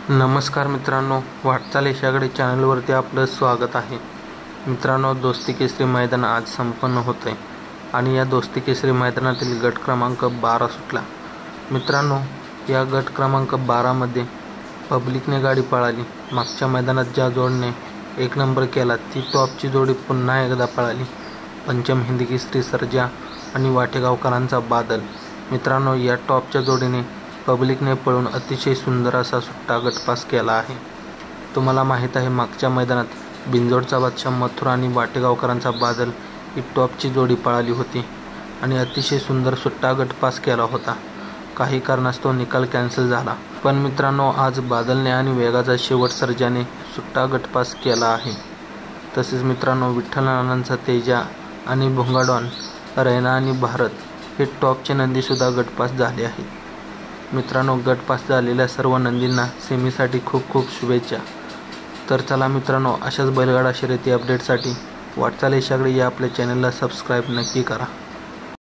नमस्कार मित्रांनो, वाटचाल यशाकडे चॅनलवरती आपलं स्वागत आहे। मित्रांनो, दोस्ती केसरी मैदान आज संपन्न होते आणि या दोस्ती केसरी मैदानातील गट क्रमांक 12 सुटला। मित्रांनो, या गट क्रमांक 12 मध्ये पब्लिकने गाडी पळाली। मागच्या मैदानात ज्या जोडने एक नंबर केला ती टॉपची जोडी पुन्हा एकदा पळाली। पंचम हिंदी केसरी सर्जा आणि वाटेगावकरांचा बादल। मित्रांनो, या टॉपच्या जोडीने पब्लिकने पळून अतिशय सुंदर असा सुट्टा गटपास केला आहे। तुम्हाला माहीत आहे, मागच्या मैदानात बिंजोडचा बादशाह मथुर आणि वाटेगावकरांचा बादल ही टॉपची जोडी पळाली होती आणि अतिशय सुंदर सुट्टा गटपास केला होता। काही कारणास्तव निकाल कॅन्सल झाला, पण मित्रांनो आज बादलने आणि वेगाचा शेवट सर्जाने सुट्टा गटपास केला आहे। तसेच मित्रांनो, विठ्ठल नानांचा तेजा आणि भोंगाडॉन, रैना आणि भारत हे टॉपचे नंदीसुद्धा गटपास झाले आहेत। मित्रांनो, गटपास झालेल्या सर्व नंदींना सेमीसाठी खूप खूप शुभेच्छा। तर चला मित्रांनो, अशाच बैलगाडा शर्यती अपडेटसाठी वाटचाल यशाकडे या आपल्या चॅनलला सबस्क्राईब नक्की करा।